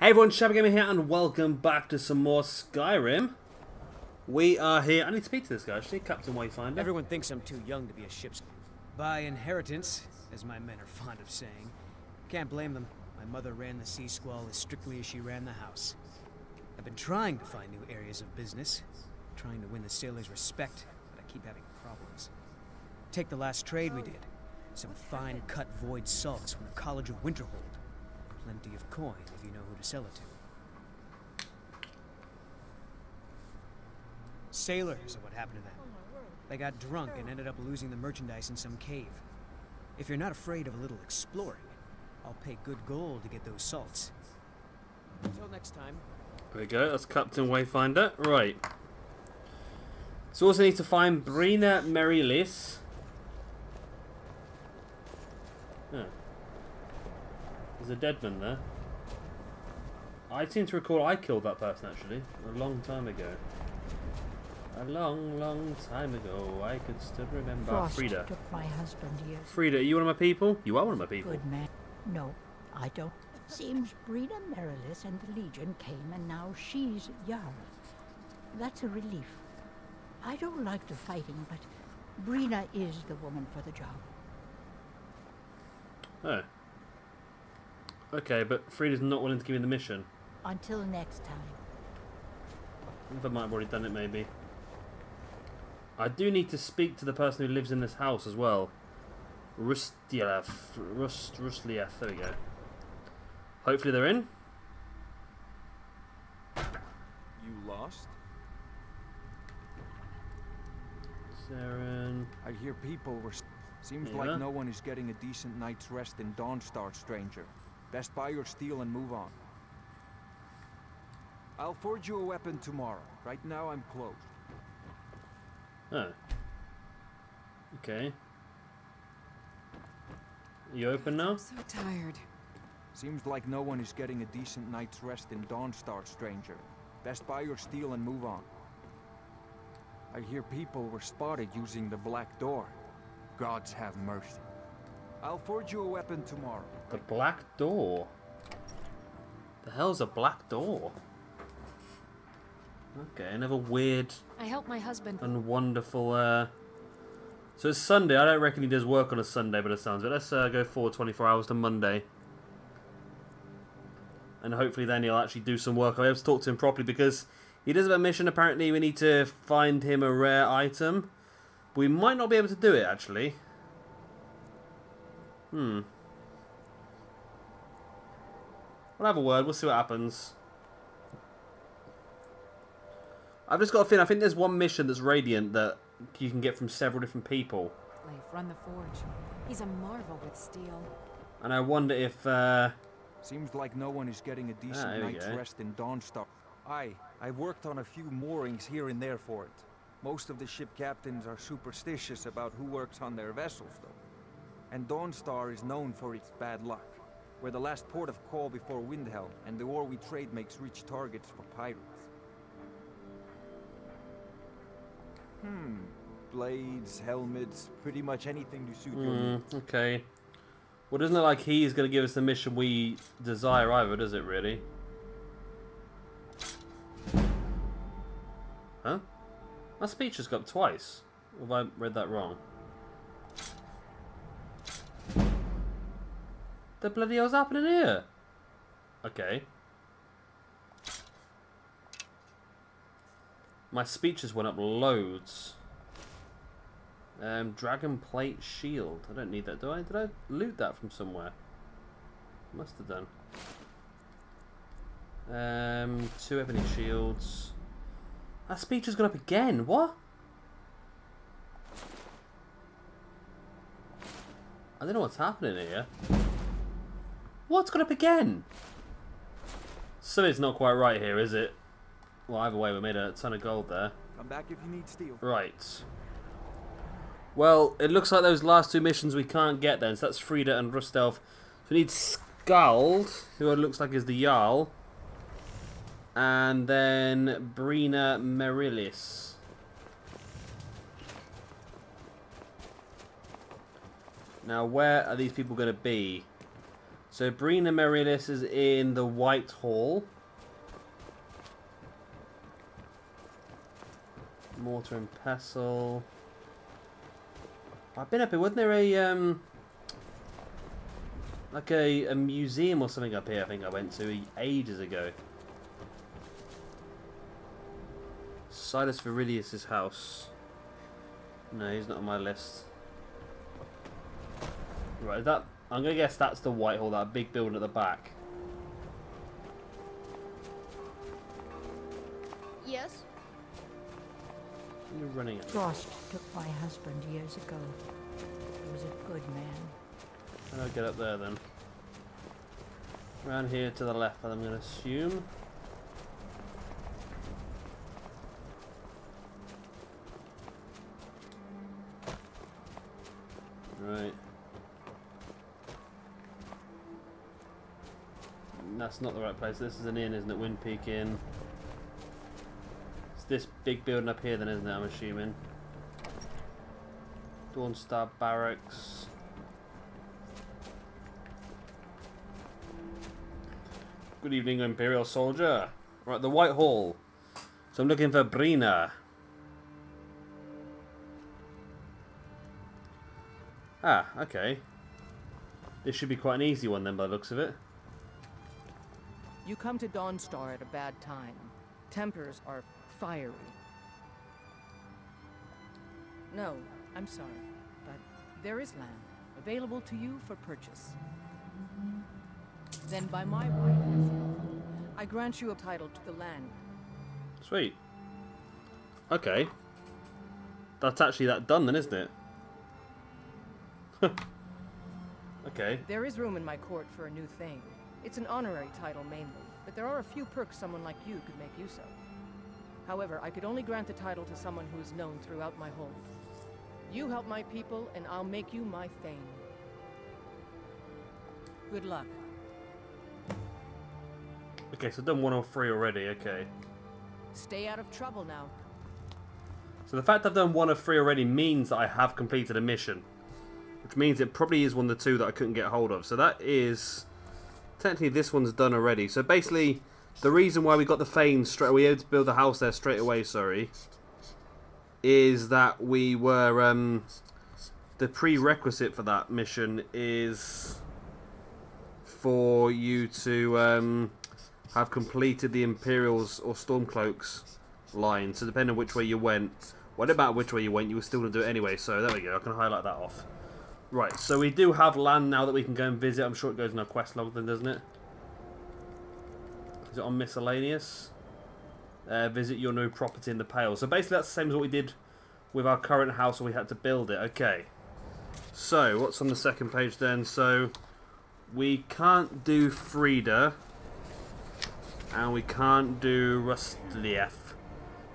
Hey everyone, Shabba Gamer here, and welcome back to some more Skyrim. We are here. I need to speak to this guy actually, Captain Wayfinder. Everyone thinks I'm too young to be a ship's by inheritance, as my men are fond of saying. Can't blame them. My mother ran the Sea Squall as strictly as she ran the house. I've been trying to find new areas of business, trying to win the sailors' respect, but I keep having problems. Take the last trade we did. Some fine cut void salts from the College of Winterhold. Plenty of coin if you know who to sell it to. Sailors are what happened to them. They got drunk and ended up losing the merchandise in some cave. If you're not afraid of a little exploring, I'll pay good gold to get those salts. Until next time. There we go, that's Captain Wayfinder. Right. So also need to find Brina Merilis. Huh. There's a dead man there. I seem to recall I killed that person actually, a long time ago. A long, long time ago, I could still remember. Frost Frida. took my husband years. Frida, are you one of my people? You are one of my people. Good man. No, I don't. Seems Brina Merilis and the Legion came and now she's Jarl. That's a relief. I don't like the fighting, but Brina is the woman for the job. Oh. Okay, but Frida's not willing to give me the mission. Until next time. I think I might have already done it, maybe. I do need to speak to the person who lives in this house as well. Rustliev, there we go. Hopefully they're in. You lost? Saren. I hear people were... Seems Yeah. like no one is getting a decent night's rest in Dawnstar, stranger. Best buy your steel and move on. I'll forge you a weapon tomorrow. Right now I'm closed. Oh. Okay. You open now? I'm so tired. Seems like no one is getting a decent night's rest in Dawnstar, stranger. Best buy your steel and move on. I hear people were spotted using the black door. Gods have mercy. I'll forge you a weapon tomorrow. The black door. The hell's a black door? Okay, another weird I helped my husband. and wonderful. So it's Sunday. I don't reckon he does work on a Sunday, but it sounds good. Let's go forward 24 hours to Monday. And hopefully then he'll actually do some work. I'll be able to talk to him properly because he does have a mission. Apparently we need to find him a rare item. But we might not be able to do it, actually. We'll have a word. We'll see what happens. I've just got a feeling. I think there's one mission that's Radiant that you can get from several different people. Leif, run the forge. He's a marvel with steel. And I wonder if... Seems like no one is getting a decent there we night's go. rest in Dawnstar. I've worked on a few moorings here and there for it. Most of the ship captains are superstitious about who works on their vessels, though. And Dawnstar is known for its bad luck. We're the last port of call before Windhelm, and the ore we trade makes rich targets for pirates. Blades, helmets, pretty much anything to suit your needs. Okay. Well, doesn't look like he's going to give us the mission we desire either, does it really? Huh? My speech just got up twice. Or have I read that wrong? The bloody hell's happening here? Okay. My speech just went up loads. Dragon plate shield. I don't need that, do I? Did I loot that from somewhere? Must have done. 2 ebony shields. That speech has gone up again. What? I don't know what's happening here. What's gone up again? Something's not quite right here, is it? Well, either way, we made a ton of gold there. Come back if you need steel. Right. Well, it looks like those last 2 missions we can't get then. So that's Frida and Rustelf. So we need Skald, who it looks like is the Jarl. And then Brina Merilis. Now, where are these people going to be? So Brina Merilis is in the White Hall. Mortar and pestle. I've been up here. Wasn't there a like a museum or something up here? I think I went to ages ago. Silas Virilius' house. No, he's not on my list. Right, that I'm gonna guess that's the Whitehall, that big building at the back. Yes? You're running it. Frost took my husband years ago. He was a good man. I'll get up there then. Around here to the left, I'm gonna assume. Right. That's not the right place. This is an inn, isn't it? Wind Peak Inn. It's this big building up here then, isn't it? I'm assuming. Dawnstar Barracks. Good evening, Imperial Soldier. Right, the White Hall. So I'm looking for Brina. Ah, okay. This should be quite an easy one then by the looks of it. You come to Dawnstar at a bad time. Tempers are fiery. No, I'm sorry, but there is land available to you for purchase. Then by my right, I grant you a title to the land. Sweet. Okay. That's actually that done then, isn't it? Okay. There is room in my court for a new thing. It's an honorary title mainly, but there are a few perks someone like you could make use of. However, I could only grant the title to someone who is known throughout my hold. You help my people, and I'll make you my thane. Good luck. Okay, so I've done 103 already, okay. Stay out of trouble now. So the fact I've done 1 of 3 already means that I have completed a mission. Which means it probably is one of the 2 that I couldn't get hold of. So that is... Technically this one's done already. So basically, the reason why we got the Fane straight away, we were able to build the house there straight away, sorry, is that we were... the prerequisite for that mission is for you to have completed the Imperials or Stormcloaks line. So depending on which way you went, well, no matter which way you went, you were still going to do it anyway. So there we go, I can highlight that off. Right, so we do have land now that we can go and visit. I'm sure it goes in our quest log then, doesn't it? Is it on miscellaneous? Visit your new property in the Pale. So basically that's the same as what we did with our current house when we had to build it. Okay. So, what's on the second page then? So, we can't do Frida. And we can't do Rustlief.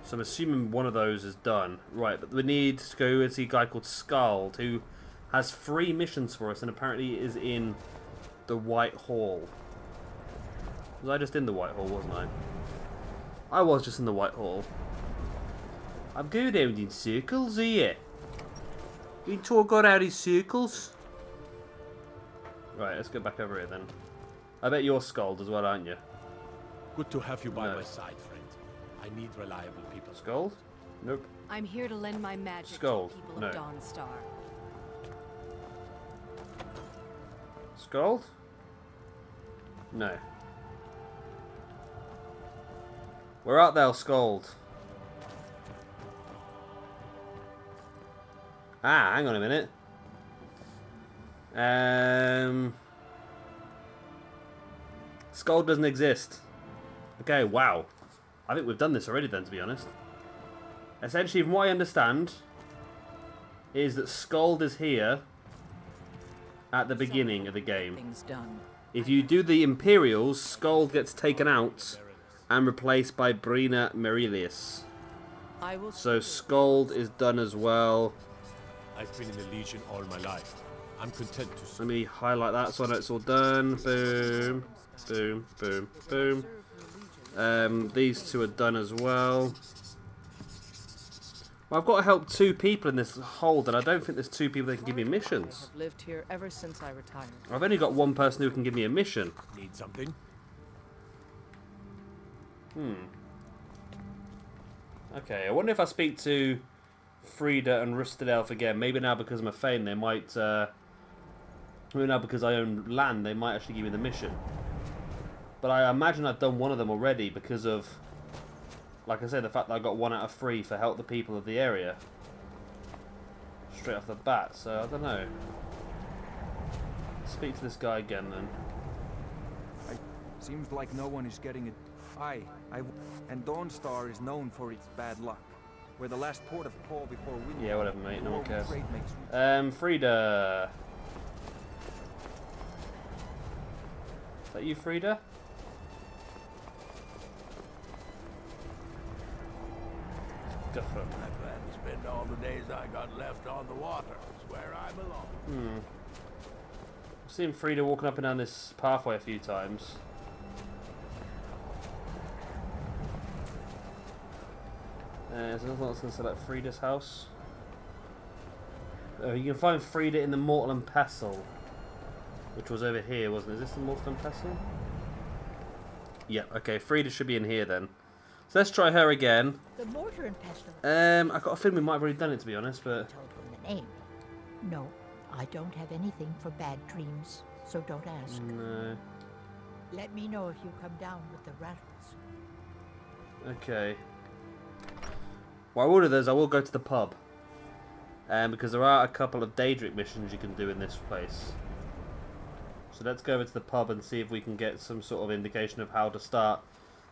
So I'm assuming one of those is done. Right, but we need to go and see a guy called Skald, who has 3 missions for us, and apparently is in the White Hall. Was I just in the White Hall, wasn't I? I was just in the White Hall. I'm going around in circles here. You talk around in circles? Right, let's go back over here then. I bet you're Skald as well, aren't you? Good to have you by No. my side, friend. I need reliable people. Skald? Nope. I'm here to lend my magic Skull. to the people No. of Dawnstar. Skald? No. Where art thou, Skald? Ah, hang on a minute. Skald doesn't exist. Okay, wow. I think we've done this already then, to be honest. Essentially, from what I understand, is that Skald is here at the beginning of the game. Things done. If you do the Imperials, Skald gets taken out and replaced by Brina Merilis. I will. So Skald is done as well. I've been in the Legion all my life. I'm content to Let me highlight that so I know it's all done. Boom, boom, boom, boom. These 2 are done as well. Well, I've got to help 2 people in this hold, and I don't think there's 2 people that can give me I missions. have lived here ever since I retired. I've only got 1 person who can give me a mission. Need something? Okay, I wonder if I speak to Frida and Rusted Elf again. Maybe now because I'm a Thane, they might... maybe now because I own land, they might actually give me the mission. But I imagine I've done one of them already because of... Like I said, the fact that I got 1 out of 3 for help the people of the area. Straight off the bat, so I don't know. Speak to this guy again then. Seems like no one is getting it. And Dawnstar is known for its bad luck. We're the last port of call before winter. Yeah, whatever, mate. No one cares. Trade makes Frida. Is that you, Frida? Go for it. I plan to spend all the days I got left on the water. It's where I belong. I've seen Frida walking up and down this pathway a few times. There's nothing else going to select Frida's house. Oh, you can find Frida in the Mortal and Pestle, which was over here, wasn't it? Is this the Mortal and Pestle? Yeah, okay, Frida should be in here then. So let's try her again. The mortar and pestle. I got a feeling we might have already done it, to be honest, but... Told from the name. No, I don't have anything for bad dreams, so don't ask. No. Let me know if you come down with the rattles. Okay. What I will do is I will go to the pub. Because there are a couple of Daedric missions you can do in this place. So let's go over to the pub and see if we can get some sort of indication of how to start.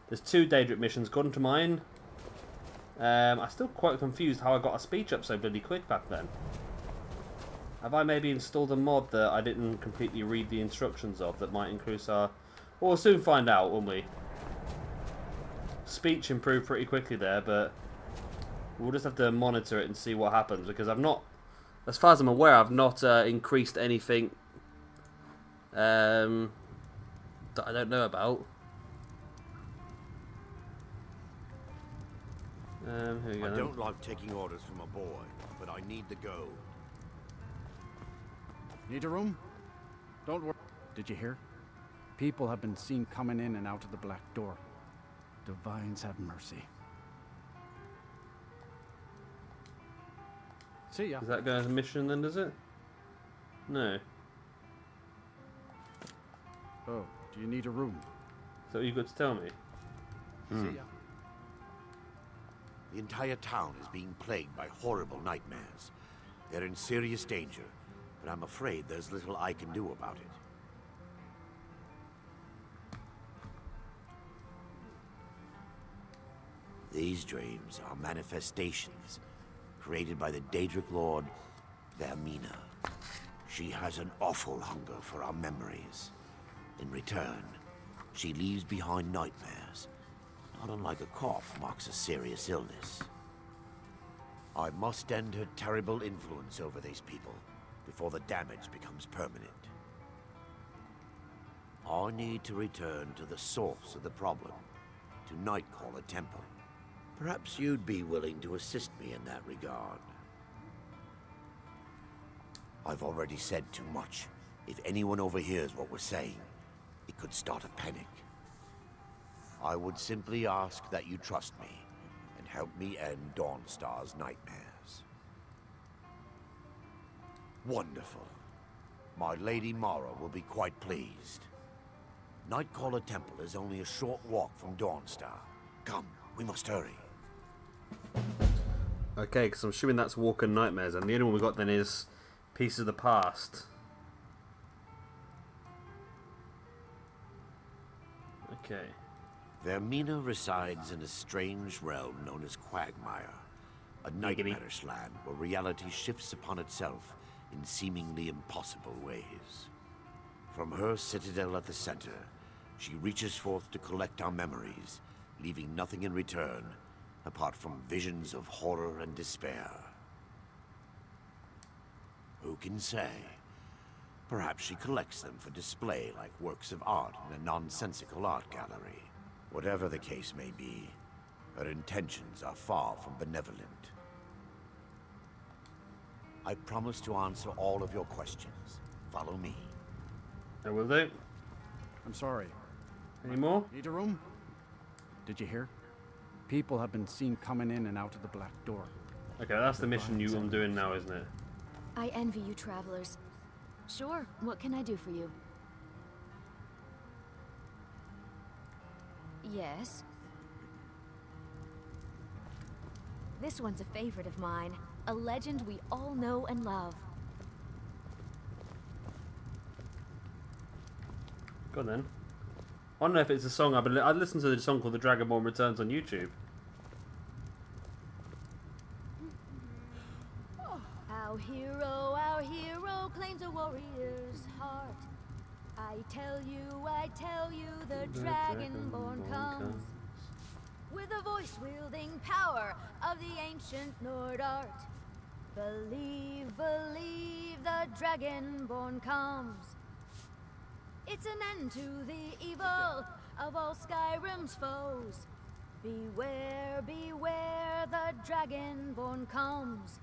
There's 2 Daedric missions, gone to mine. I'm still quite confused how I got a speech up so bloody quick back then. Have I maybe installed a mod that I didn't completely read the instructions of that might increase our... Well, we'll soon find out, won't we? Speech improved pretty quickly there, but... We'll just have to monitor it and see what happens, because I've not... As far as I'm aware, I've not increased anything that I don't know about. Here we go. I don't like taking orders from a boy, but I need to go. Need a room? Don't worry. Did you hear? People have been seen coming in and out of the black door. Divines have mercy. See ya. Is that going as a mission then, does it? No. Oh, do you need a room? Is that what you've got to tell me? See ya. The entire town is being plagued by horrible nightmares. They're in serious danger, but I'm afraid there's little I can do about it. These dreams are manifestations created by the Daedric Lord, Vermina. She has an awful hunger for our memories. In return, she leaves behind nightmares. Not unlike a cough marks a serious illness. I must end her terrible influence over these people before the damage becomes permanent. I need to return to the source of the problem, to Nightcaller Temple. Perhaps you'd be willing to assist me in that regard. I've already said too much. If anyone overhears what we're saying, it could start a panic. I would simply ask that you trust me and help me end Dawnstar's nightmares. Wonderful. My Lady Mara will be quite pleased. Nightcaller Temple is only a short walk from Dawnstar. Come, we must hurry. Okay, because I'm assuming that's Walker Nightmares, and the only one we got then is Pieces of the Past. Okay. Vermina resides in a strange realm known as Quagmire, a nightmarish land where reality shifts upon itself in seemingly impossible ways. From her citadel at the center, she reaches forth to collect our memories, leaving nothing in return apart from visions of horror and despair. Who can say? Perhaps she collects them for display like works of art in a nonsensical art gallery. Whatever the case may be, her intentions are far from benevolent. I promise to answer all of your questions. Follow me. I will do. I'm sorry. Any more? Need a room? Did you hear? People have been seen coming in and out of the black door. Okay, that's the mission I'm doing now, isn't it? I envy you travelers. Sure, what can I do for you? Yes? This one's a favorite of mine. A legend we all know and love. Go on then. I don't know if it's a song. I listened to the song called "The Dragonborn Returns" on YouTube. Our hero claims a warrior's heart. I tell you, the Dragonborn comes. With a voice wielding power of the ancient Nord art. Believe, the Dragonborn comes. It's an end to the evil of all Skyrim's foes. Beware, the Dragonborn comes.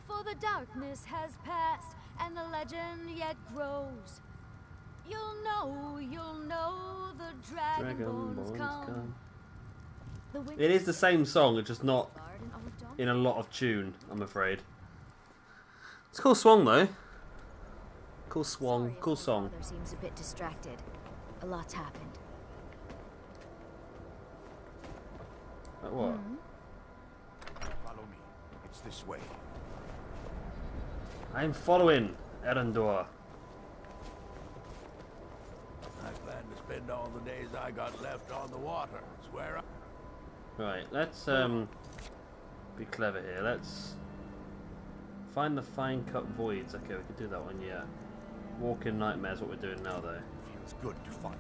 For the darkness has passed and the legend yet grows. You'll know the Dragonborns come. It is the same song, it's just not in a lot of tune, I'm afraid. It's a cool song though. Cool song, cool song. Father seems a bit distracted. A lot's happened. Like what? Follow me. It's this way. I'm following Erendor. I plan to spend all the days I got left on the water. Swear up. Right, let's be clever here. Let's find the fine cut voids. Okay, we can do that one, yeah. Walk in nightmares, what we're doing now though. Feels good to find.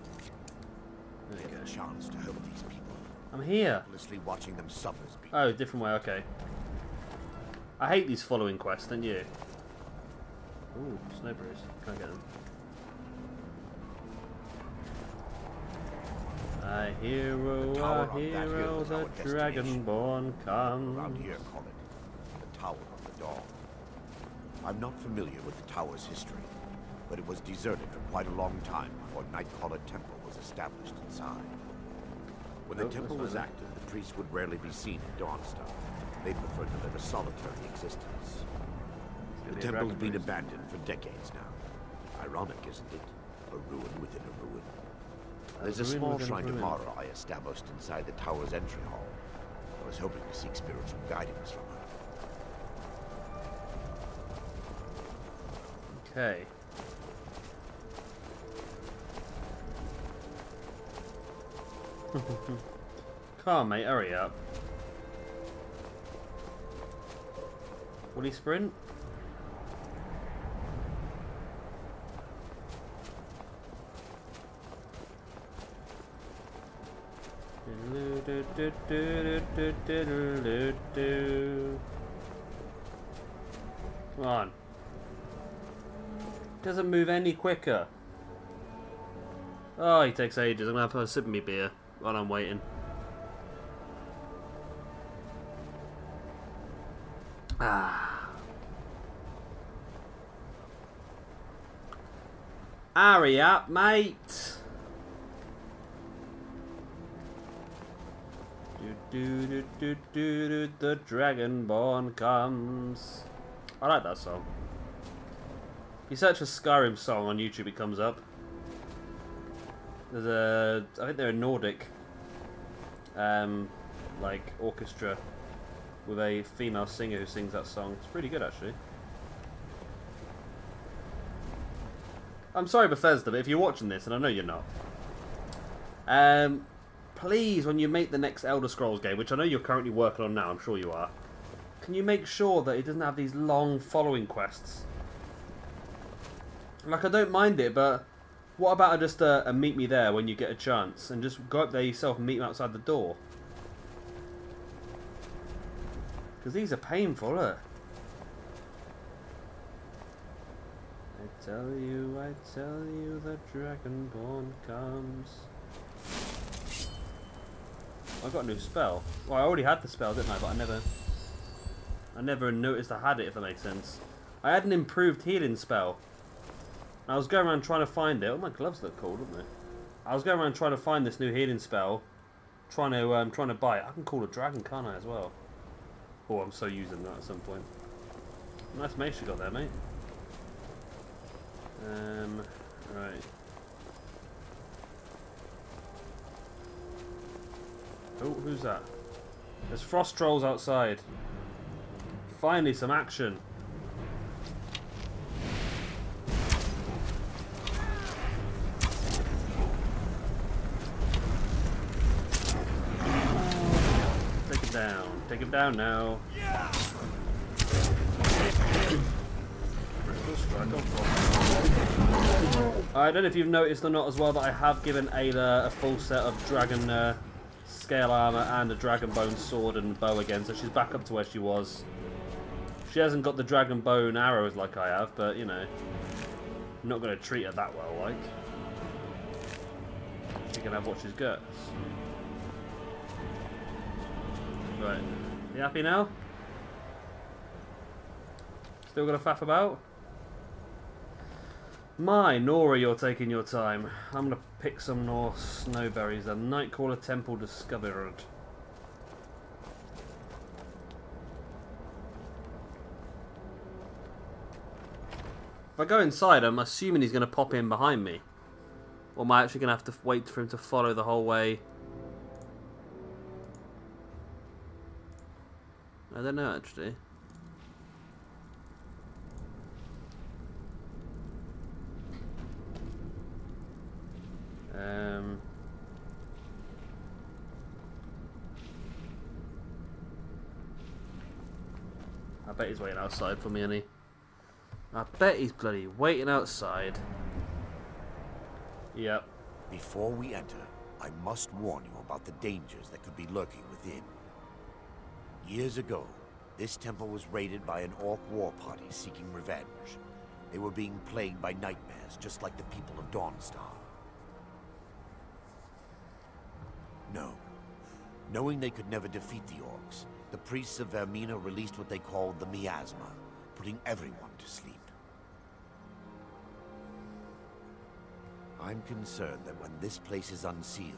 There you Get go. a chance to help these people. I'm here. Helplessly watching them suffer. Oh, different way, okay. I hate these following quests, don't you? Ooh, snow brews. Can I get them? Our hero, the Dragonborn comes. Around here, call it the Tower of the Dawn. I'm not familiar with the tower's history, but it was deserted for quite a long time before Nightcaller Temple was established inside. When the temple was active, the priests would rarely be seen in Dawnstar. They preferred to live a solitary existence. The temple's been abandoned for decades now. Ironic, isn't it? A ruin within a ruin. There's a small shrine to Mara I established inside the tower's entry hall. I was hoping to seek spiritual guidance from her. Okay. Come on, mate, hurry up. Will he sprint? Come on. Doesn't move any quicker. Oh, he takes ages. I'm gonna have to have a sip of me beer while I'm waiting. Ah. Hurry up, mate. The Dragonborn comes. I like that song. If you search for Skyrim song on YouTube, it comes up. There's a, I think they're a Nordic, like orchestra with a female singer who sings that song. It's pretty good, actually. I'm sorry, Bethesda, but if you're watching this, and I know you're not, please, when you make the next Elder Scrolls game, which I know you're currently working on now, I'm sure you are, can you make sure that it doesn't have these long following quests? Like, I don't mind it, but what about just a meet me there when you get a chance, and just go up there yourself and meet him outside the door? Because these are painful, look. I tell you, the Dragonborn comes. I got a new spell. Well, I already had the spell, didn't I? But I never I never noticed I had it, if that makes sense. I had an improved healing spell. I was going around trying to find it. Oh, my gloves look cool, don't they? I was going around trying to find this new healing spell. Trying to buy it. I can call a dragon, can't I, as well? Oh, I'm so using that at some point. Nice mace you got there, mate. Right. Oh, who's that? There's frost trolls outside. Finally, some action. Take him down. Take him down now. I don't know if you've noticed or not as well that I have given Ayla a full set of dragon scale armor and a dragon bone sword and bow again, so she's back up to where she was. She hasn't got the dragon bone arrows like I have, but you know, I'm not going to treat her that well, like. She can have what she's got. Right, you happy now? Still got to faff about? My, Nora, you're taking your time. I'm going to pick some more snowberries. The Nightcrawler Temple discovered. If I go inside, I'm assuming he's going to pop in behind me. Or am I actually going to have to wait for him to follow the whole way? I don't know, actually. I bet he's waiting outside for me, isn't he? I bet he's bloody waiting outside. Yep. Before we enter, I must warn you about the dangers that could be lurking within. Years ago, this temple was raided by an orc war party seeking revenge. They were being plagued by nightmares, just like the people of Dawnstar. No. Knowing they could never defeat the orcs, the priests of Vermina released what they called the miasma, putting everyone to sleep. I'm concerned that when this place is unsealed,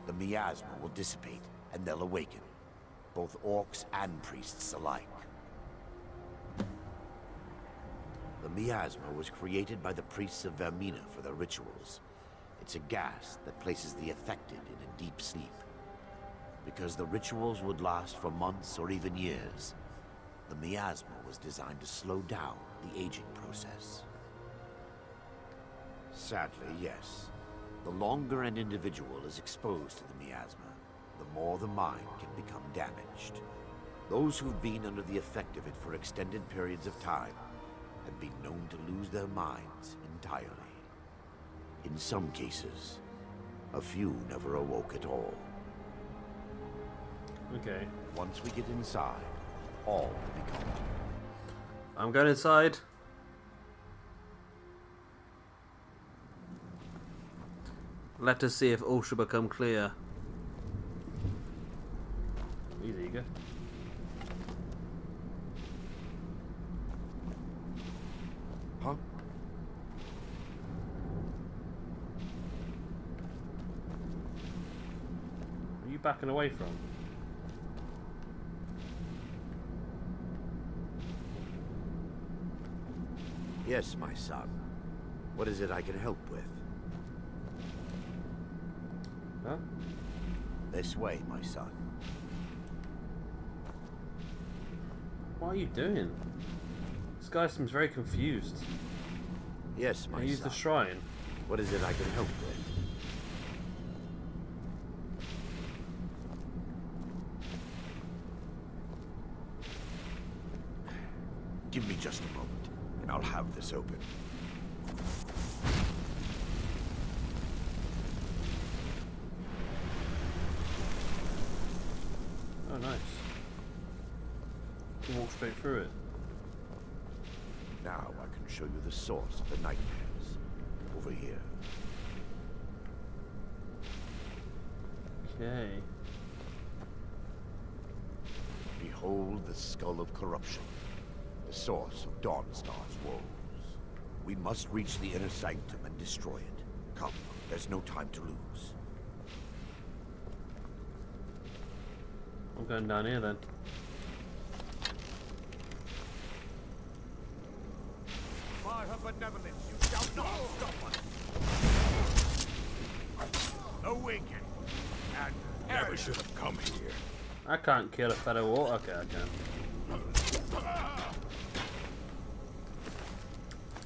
the miasma will dissipate and they'll awaken, both orcs and priests alike. The miasma was created by the priests of Vermina for their rituals. It's a gas that places the affected in a deep sleep. Because the rituals would last for months or even years, the miasma was designed to slow down the aging process. Sadly, yes. The longer an individual is exposed to the miasma, the more the mind can become damaged. Those who've been under the effect of it for extended periods of time have been known to lose their minds entirely. In some cases, a few never awoke at all. Okay. Once we get inside, all will become. I'm going inside. Let us see if all shall become clear. Easy, you go. Huh? Where are you backing away from? Yes, my son. What is it I can help with? Huh? This way, my son. What are you doing? This guy seems very confused. Yes, my son. Use the shrine. What is it I can help with? Give me just a moment, and I'll have this open. Oh, nice. You can walk straight through it. Now I can show you the source of the nightmares. Over here. Okay. Behold the skull of corruption, the source of Dawnstar's woes. We must reach the inner sanctum and destroy it. Come, there's no time to lose. I'm going down here then. By her benevolence, you shall not stop us. The wicked. And never should have come here. I can't kill a fellow orc. Okay, I can.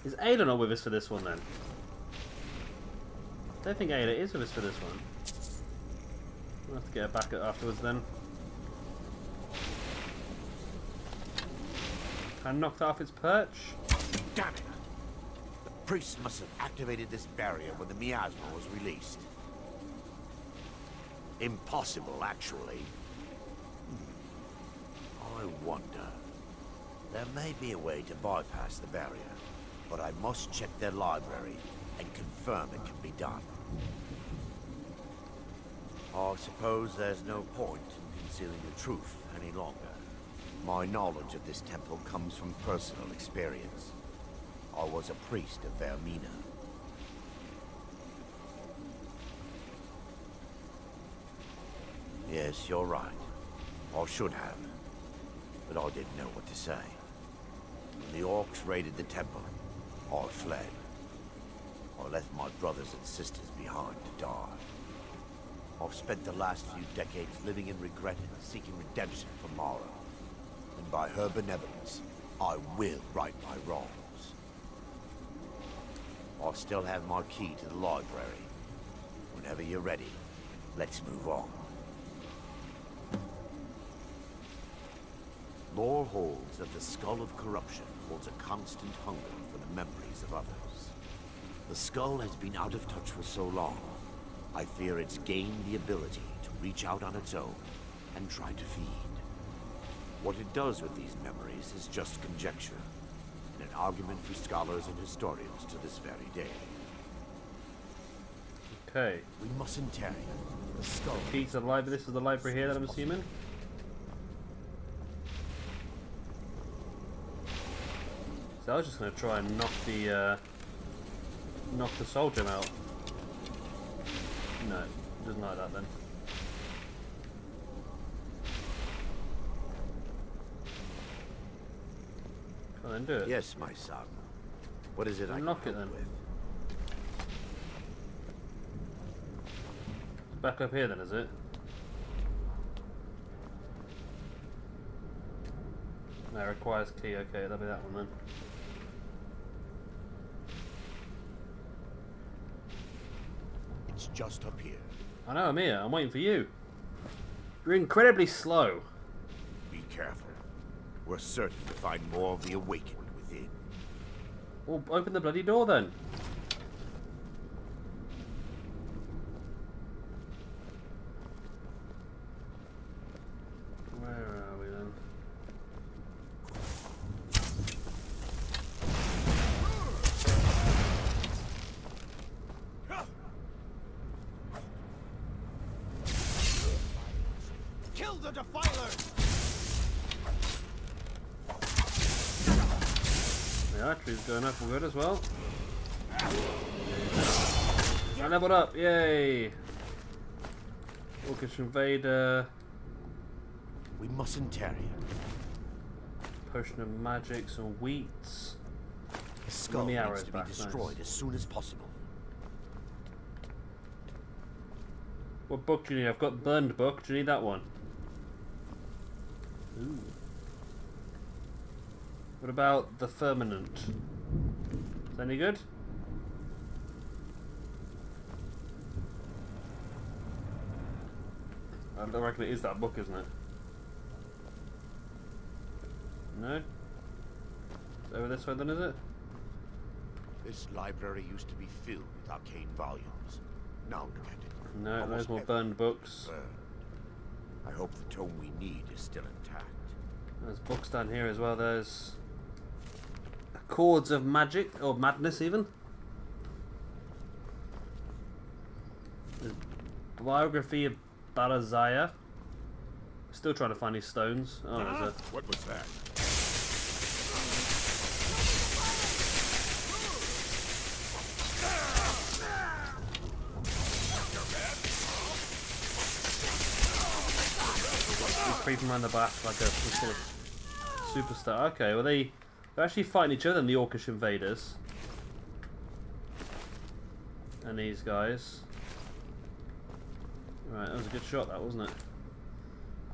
Is Ayla not with us for this one then? I don't think Ayla is with us for this one. We'll have to get her back afterwards then. I knocked off its perch. Damn it! The priest must have activated this barrier when the miasma was released. Impossible, actually. I wonder. There may be a way to bypass the barrier, but I must check their library and confirm it can be done. I suppose there's no point in concealing the truth any longer. My knowledge of this temple comes from personal experience. I was a priest of Vermina. Yes, you're right. I should have. But I didn't know what to say. When the orcs raided the temple, I fled. I left my brothers and sisters behind to die. I've spent the last few decades living in regret and seeking redemption from Mara. And by her benevolence, I will right my wrongs. I still have my key to the library. Whenever you're ready, let's move on. Lore holds that the skull of corruption holds a constant hunger for the memories of others. The skull has been out of touch for so long, I fear it's gained the ability to reach out on its own and try to feed. What it does with these memories is just conjecture, and an argument for scholars and historians to this very day. Okay. We mustn't tarry. The skull. Key to the library. This is the library here that I'm assuming. So I was just going to try and knock the soldier out. No, doesn't like that then. Come on then, do it. Yes, my son. What is it I knock can it help then. with? It's back up here then, is it? No, it requires key. Okay, that'll be that one then. It's just up here. I know, I'm here. I'm waiting for you. You're incredibly slow. Be careful. We're certain to find more of the awakened within. Well, open the bloody door then. Where are we then? Kill the defilers! The archery's going up good as well. I leveled up, yay! Orcish Invader. We mustn't tarry. Potion of magic, some wheats. The skull the needs arrows to be back, destroyed nice. as soon as possible. What book do you need? I've got burned book. Do you need that one? Ooh. What about the Firmament? Is that any good? I don't reckon it is that book, isn't it? No? It's over this way then, is it? This library used to be filled with arcane volumes. Now look at it. No, Almost there's more everything burned books. burned. I hope the tome we need is still intact. There's books down here as well. There's Chords of Magic, or Madness even. There's Biography of Balaziah. Still trying to find these stones. Oh, there's a... What was that? He's creeping around the back like a sort of superstar. Okay, well they're actually fighting each other, the Orcish invaders. And these guys. Right, that was a good shot, that, wasn't it?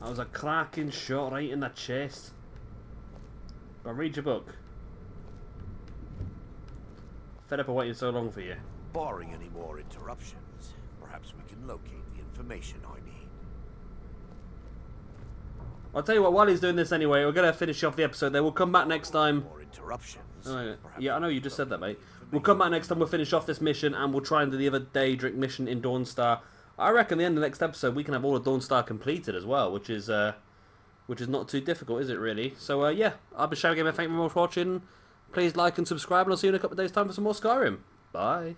That was a cracking shot right in the chest. I'll read your book. Fed up of waiting so long for you. Barring any more interruptions, perhaps we can locate the information I need. I'll tell you what, while he's doing this anyway, we're going to finish off the episode there. We'll come back next time. More interruptions. Oh, yeah, I know you just said that, mate. We'll come back next time, we'll finish off this mission, and we'll try and do the other Daedric mission in Dawnstar. I reckon at the end of the next episode we can have all of Dawnstar completed as well, which is not too difficult, is it really? So yeah, I've been Shadow Gamer, thank you very much for watching. Please like and subscribe, and I'll see you in a couple of days' time for some more Skyrim. Bye.